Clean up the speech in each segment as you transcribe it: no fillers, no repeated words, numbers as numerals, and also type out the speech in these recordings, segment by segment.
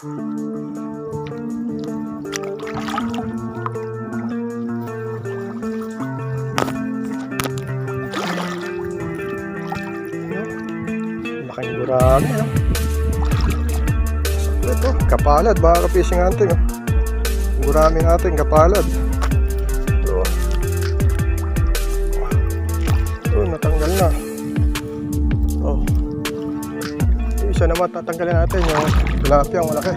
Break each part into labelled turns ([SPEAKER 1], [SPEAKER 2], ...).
[SPEAKER 1] Laking gurami, no? Ito, kapalad, mga ka-fishing hunting, oh. Gurami natin, kapalad. Ito. Ito, natanggal na. Oh. Isa naman tatanggalin natin yung tilapia, ang malaki.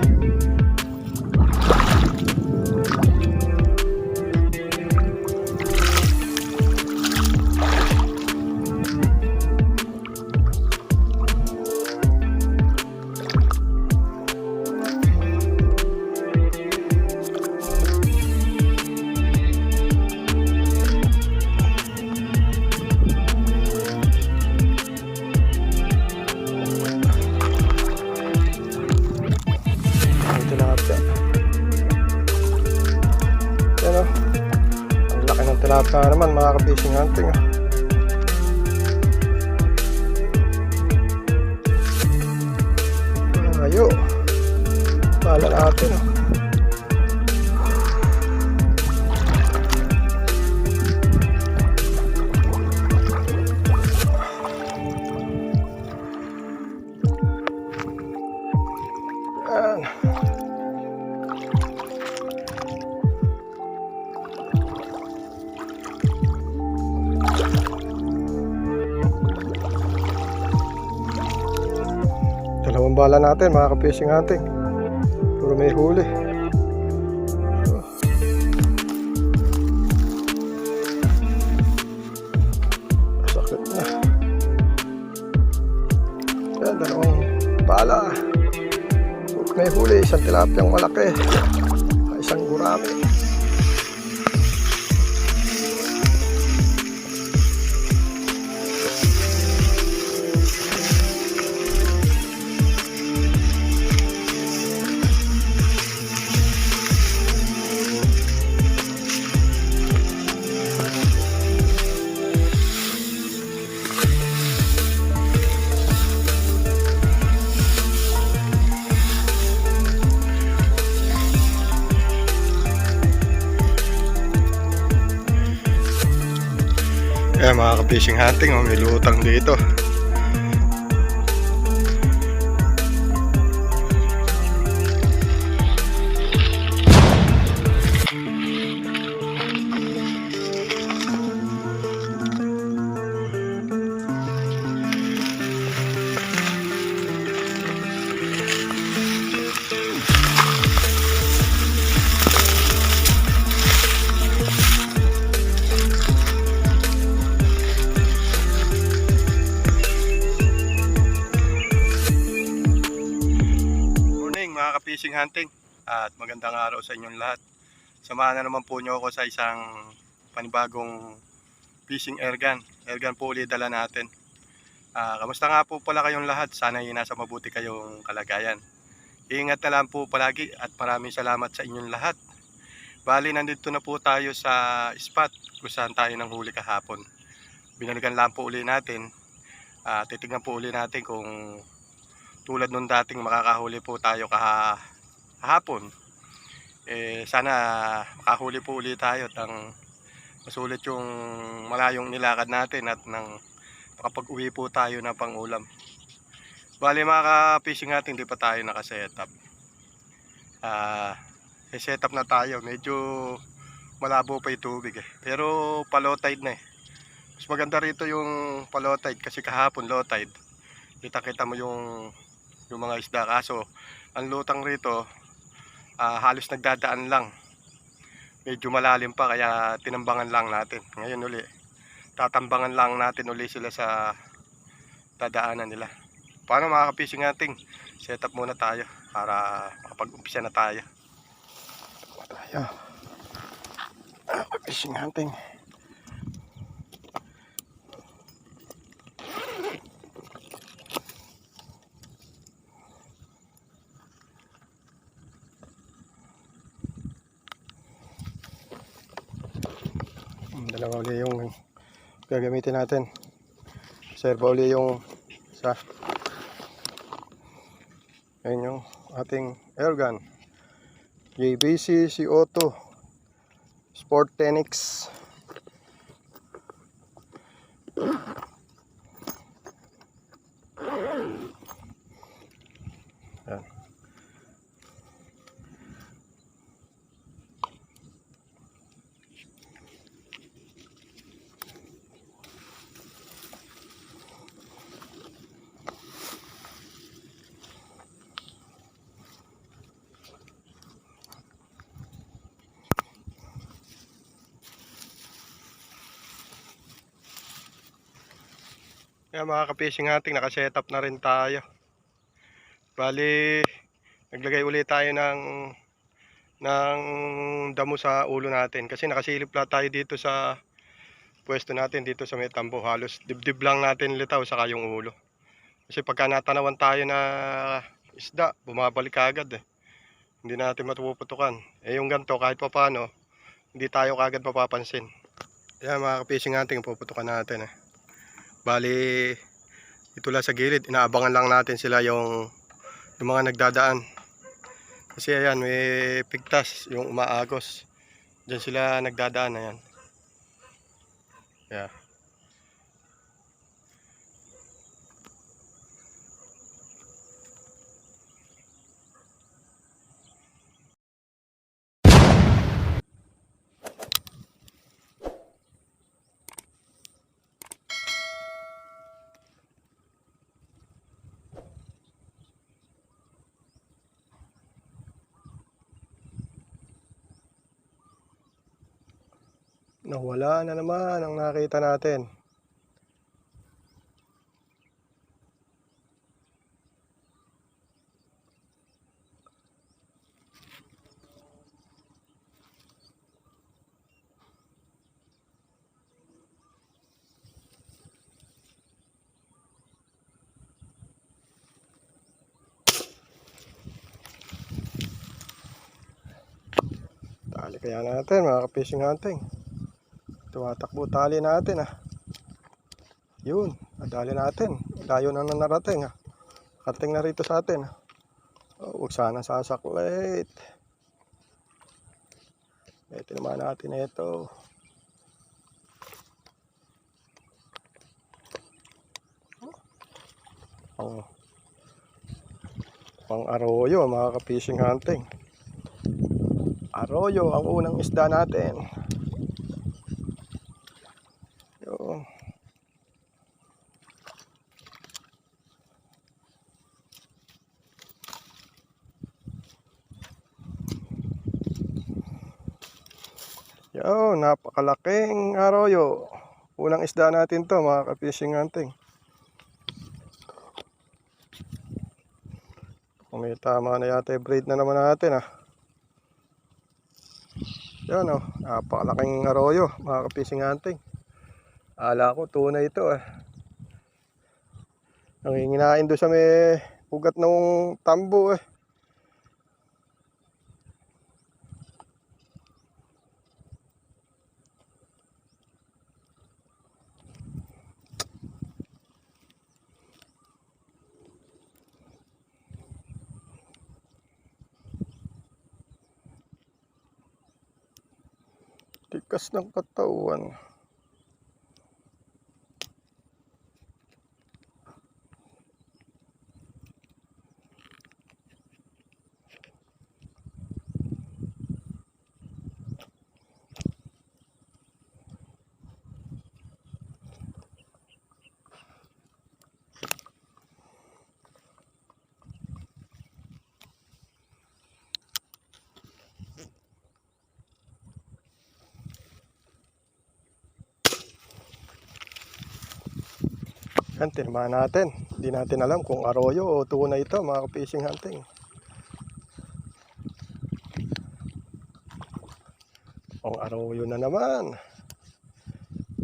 [SPEAKER 1] Tilapia naman, mga ka-fishing hunting, oh. Ayo, pala natin, oh. Yan. Dalawang bala natin, mga ka-fishing hunting. Puro may huli. Sakit na. Yan, dalawang bala. May huli, isang tilapiyang malaki, isang gurami. Kaya mga ka-fishing hunting, oh, may lutang dito. Fishing hunting at magandang araw sa inyong lahat. Samahan na naman po nyo ako sa isang panibagong fishing airgun. Airgun po ulit dala natin. Kamusta nga po pala kayong lahat? Sana nasa mabuti kayong kalagayan. Ingat na lang po palagi at maraming salamat sa inyong lahat. Bali, nandito na po tayo sa spot kung saan tayo nang huli kahapon. Binalikan lang po ulit natin. Titignan po ulit natin kung tulad nung dating makakahuli po tayo kahapon. Sana makahuli po ulit tayo at masulit yung malayong nilakad natin at makapag-uwi po tayo na pang-ulam. Bali, mga ka-fishing natin, hindi pa tayo nakasetup. Setup na tayo. Medyo malabo pa yung tubig, pero pa-low tide na. Mas maganda rito yung pa-low tide kasi kahapon low tide. Kita-kita mo yung mga isda, kaso ang lutang rito halos nagdadaan lang, medyo malalim pa, kaya tinambangan lang natin. Ngayon uli tatambangan lang natin uli sila sa dadaanan nila. Paano, mga ka-fishing natin, set up muna tayo para makapag-umpisa na tayo. Fishing hunting. Dalawa uli yung gagamitin natin. Servo uli yung isa. Ayun yung ating airgun. JBC CO2 Sport Tenix. Yan. Kaya mga ka-fishing hunting, naka-setup na rin tayo. Bali, naglagay ulit tayo ng damo sa ulo natin. Kasi nakasilip lang tayo dito sa pwesto natin, dito sa may tambo. Halos dibdib lang natin litaw saka yung ulo. Kasi pagka natanawan tayo na isda, bumabalik agad eh. Hindi natin matuputukan. Eh yung ganito, kahit pa paano, hindi tayo kagad mapapansin. Kaya mga ka-fishing hunting, puputukan natin eh. Bali, ito lang sa gilid, inaabangan lang natin sila yung mga nagdadaan. Kasi ayan, may pigtas, yung umaagos. Diyan sila nagdadaan, ayan. Yeah. Nawala na naman ang nakita natin. Tali kaya natin mga ka-fishing hunting. Tumatakbo tali natin ah. Yun, nadali natin. Layo na narating ah. Kating na rito sa atin ah. Oh, huwag sana sasaklit. Ito naman natin ito. Pang arroyo mga ka-fishing hunting. Arroyo ang unang isda natin. Yun. Yun, napakalaking arroyo. Unang isda natin to mga ka-fishing hunting. Kung may tama na yata breed na naman natin ah. Yan oh, napakalaking arroyo mga ka-fishing hunting. Ala ko tunay ito eh. Nanginginain doon sa may ugat ng tambo eh. Tikas ng katawan. Yan, tinamaan natin. Hindi natin alam kung arroyo o tunay ito mga ka-fishing hunting. Ang arroyo na naman.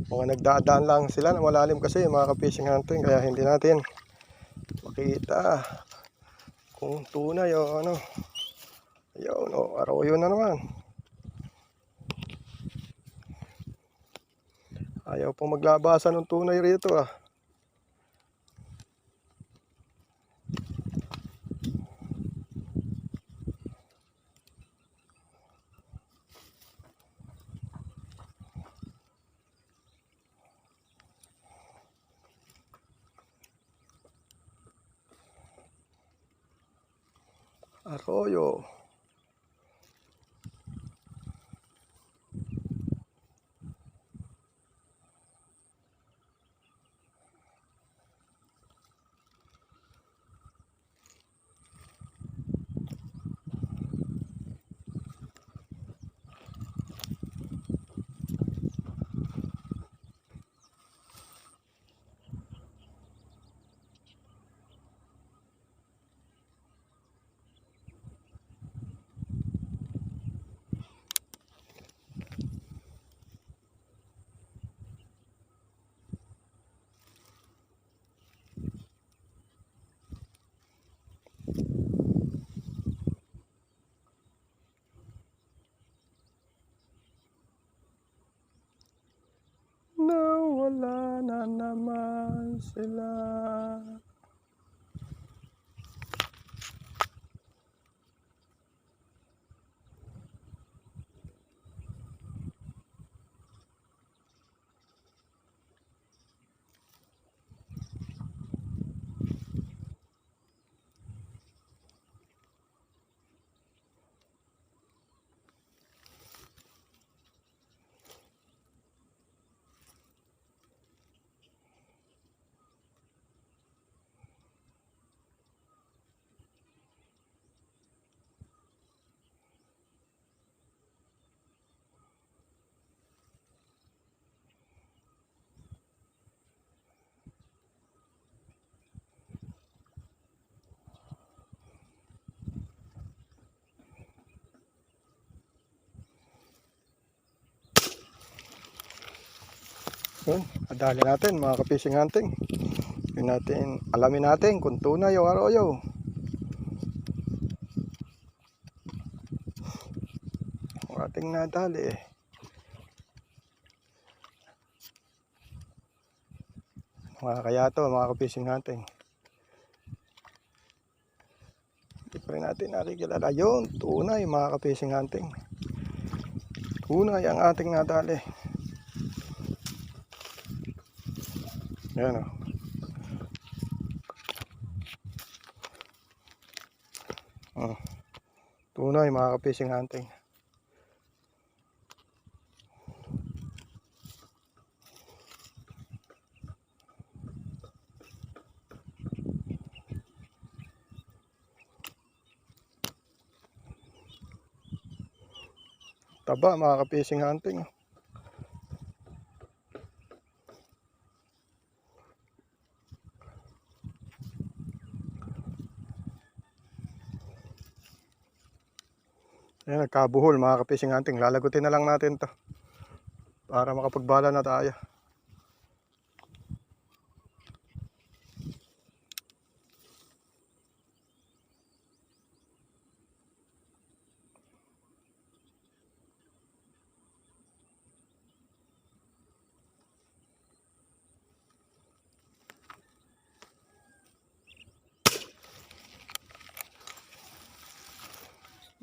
[SPEAKER 1] Mga nagdadaan lang sila na malalim kasi mga ka-fishing hunting. Kaya hindi natin makita kung tunay o ano. Ayun, o arroyo na naman. Ayaw pong maglabasan ng tunay rito ah. Arroyo. Nawala na naman sila. Yun, adali natin mga ka-fishing hunting. Yun natin, alamin natin kung tunay o arroyo. Ang ating nadali. Kaya to mga ka-fishing hunting. Hindi pa rin natin nakikilala. Yun, tunay mga ka-fishing hunting. Tunay ang ating nadali. Yan o. Tunay mga ka-fishing hunting. Taba mga ka-fishing hunting. Ayan, nagkabuhol mga ka-fishing hunting. Lalagutin na lang natin to para makapagbala na tayo.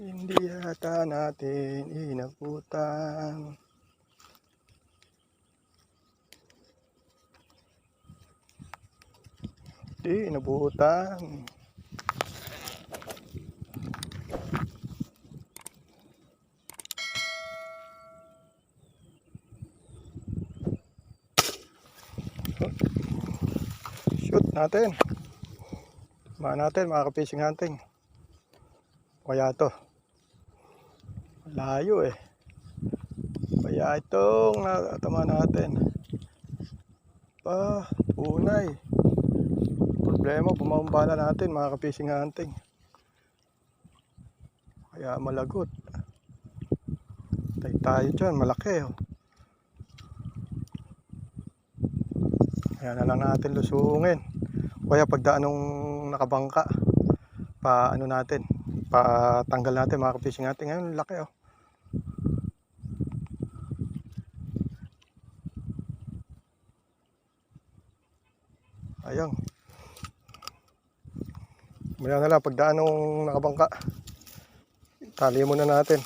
[SPEAKER 1] Hindi yata natin inabutan. Hindi inabutan. Shoot natin. Tama natin mga ka-fishing hunting. Kaya to. Layo eh. Kaya itong natama natin. Tunay. Problema, bumabala natin mga ka-fishing hunting. Kaya malagot. Tayo dyan, malaki oh. Kaya na lang natin lusungin. Kaya pagdaan nung nakabangka, ano natin, patanggal natin mga ka-fishing hunting. Ngayon, laki oh. Ayun. Maya na lang, pagdaan nung nakabangka, tali muna natin.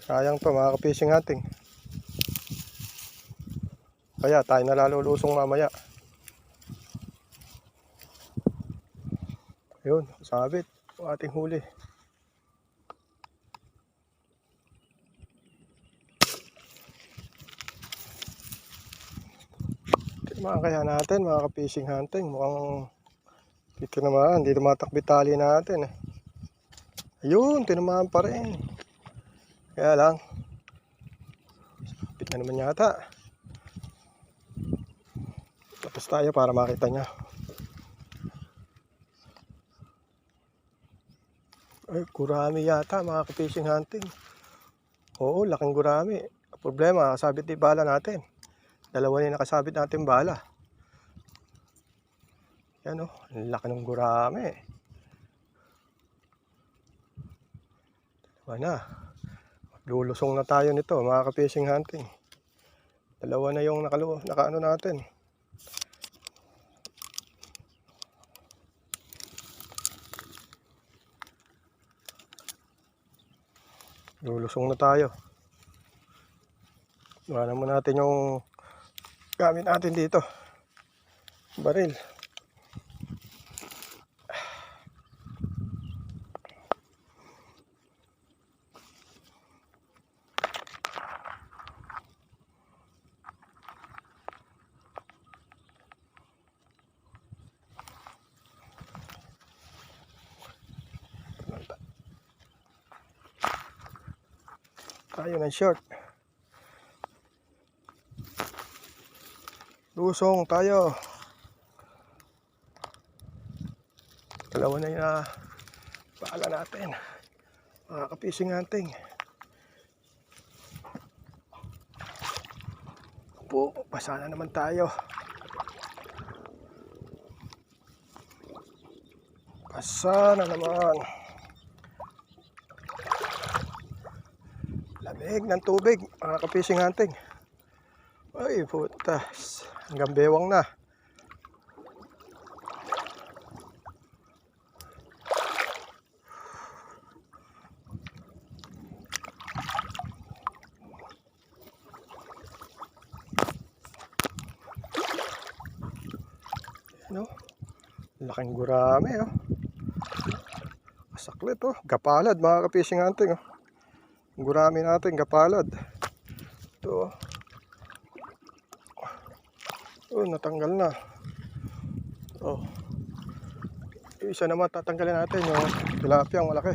[SPEAKER 1] Sayang to mga ka-fishing hunting. Kaya tayo nalalulusong mamaya. Ayun, sabit ang ating huli. Mga kaya natin, mga ka-fishing hunting. Mukhang dito naman, dito matakbi tali natin eh. Ayun, tinamaan pa rin. Kaya lang, kapit na naman yata. Tapos tayo para makita niya. Ay, gurami yata mga ka-fishing hunting. Oo, laking gurami. Problema, kasabit di bala natin. Dalawa na nakasabit natin bala. Yan o, ang laki ng gurami. Dalawa na. Lulusong na tayo nito mga ka-fishing hunting. Dalawa na yung nakaano natin. Lulusong na tayo. Iwanan mo natin yung gamit natin dito. Baril. Tayo ng short. Lusong tayo. Dalawa na yung paala natin. Mga ka-fishing hunting. Po, pasa na naman tayo. Pasa na naman. Lamig ng tubig, mga ka-fishing hunting. Ay, putas. Hanggang bewang na. Ano? Laking gurami, oh. Masaklit, oh. Gapalad, mga ka-fishing hunting, oh. Gurami natin, gapalad. Ito, oh. Oh, natanggal na. Oh. Isa naman tatanggalin natin yung tilapia ang malaki.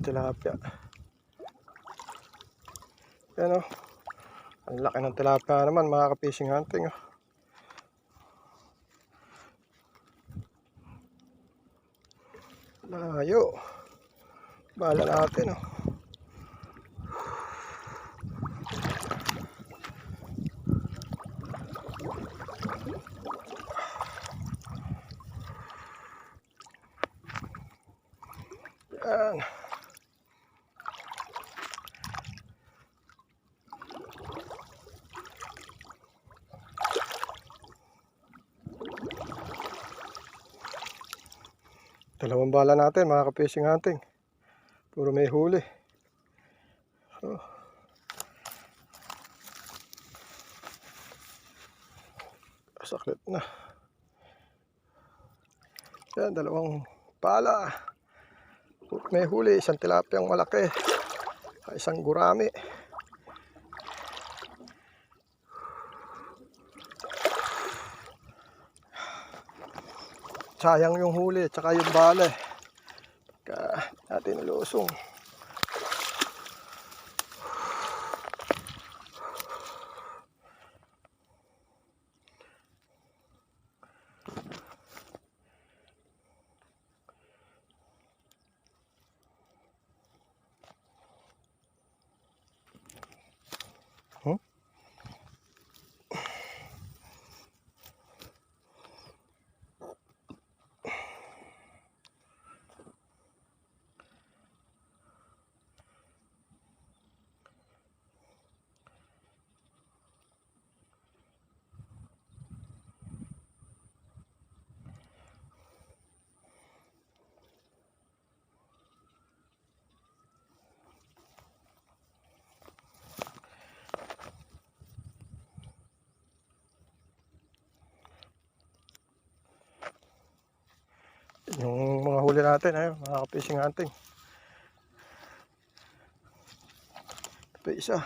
[SPEAKER 1] Tilapia. Yan, oh. Ang laki ng tilapia naman, mga ka-fishing hunting, oh. Layo. Bala natin, oh. Yan. Dalawang bala natin, mga ka-fishing hunting. Puro may huli. Oh. Sakit na. Yan, dalawang bala. May huli, isang tilapiyang malaki. Isang gurami. Sayang yung huli, tsaka yung bala. Pagka natin ilusong. huli natin. Ayun, mga ka-fishing hunting. Ito pa isa.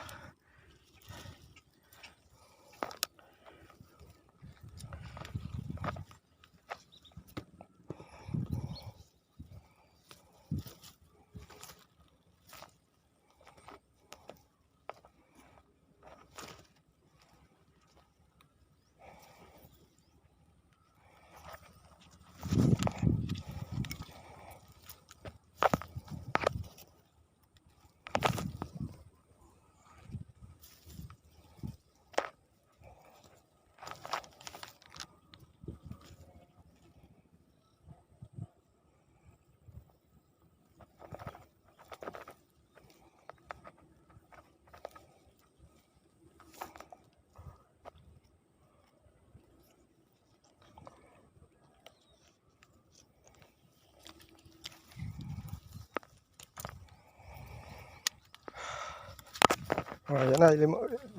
[SPEAKER 1] Ayan na,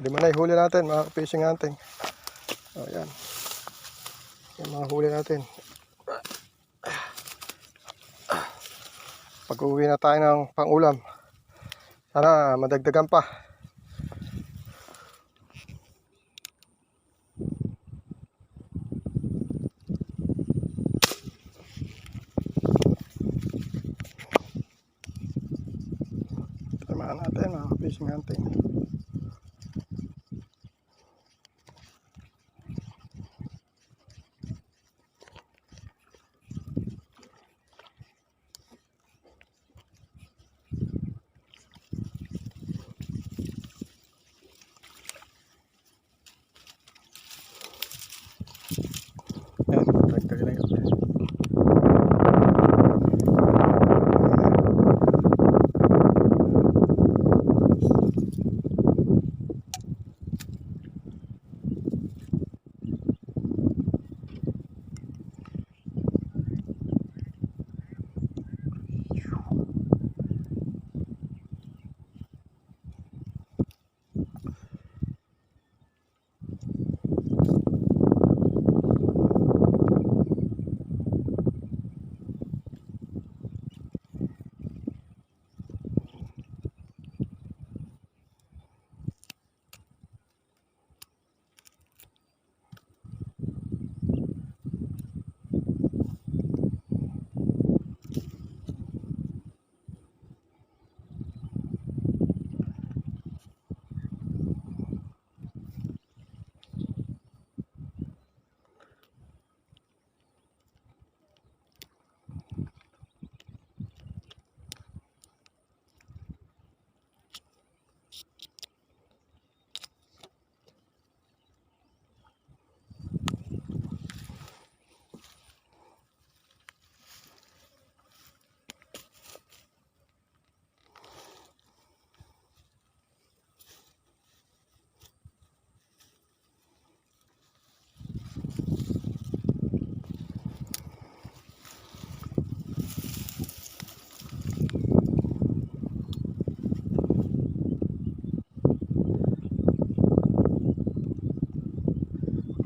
[SPEAKER 1] lima na huli natin mga fishing hunting. Ayan. Yung mga huli natin. Pag-uwi na tayo ng pang-ulam. Sana madagdagan pa. Tamahan natin mga fishing hunting. Ayan, dagdagan na yun.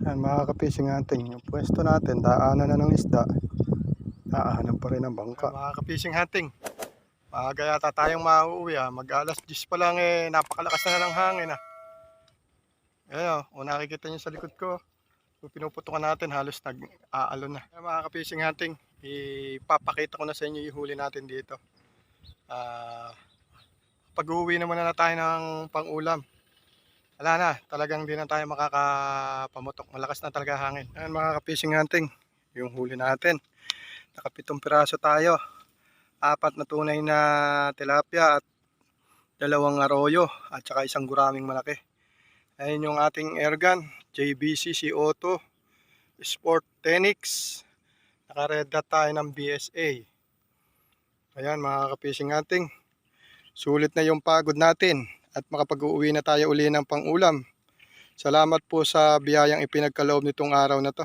[SPEAKER 1] Yan mga ka-fishing hunting, yung pwesto natin, daanan na ng isda, daanan pa rin ng bangka. Yan, mga ka-fishing hunting, maaga yata tayong mauuwi mag-alas 10 pa lang napakalakas na ng hangin Ayan o, nakikita nyo sa likod ko, pinuputukan natin, halos nag-aalon na. Yan, mga ka-fishing hunting, ipapakita ko na sa inyo yung huli natin dito. Pag-uwi naman na tayo ng pang-ulam. Wala na, talagang di na tayo makakapamutok. Malakas na talaga hangin. Ayan mga ka-fishing hunting, yung huli natin. Naka-7 piraso tayo. 4 na tunay na tilapia at 2 arroyo at saka 1 guraming malaki. Ayan yung ating airgun, JBC CO2 Sport Tenix. Naka-red dot tayo ng BSA. Ayan mga ka-fishing hunting, sulit na yung pagod natin. At makapag-uwi na tayo uli ng pang-ulam. Salamat po sa biyayang ipinagkaloob nitong araw na to.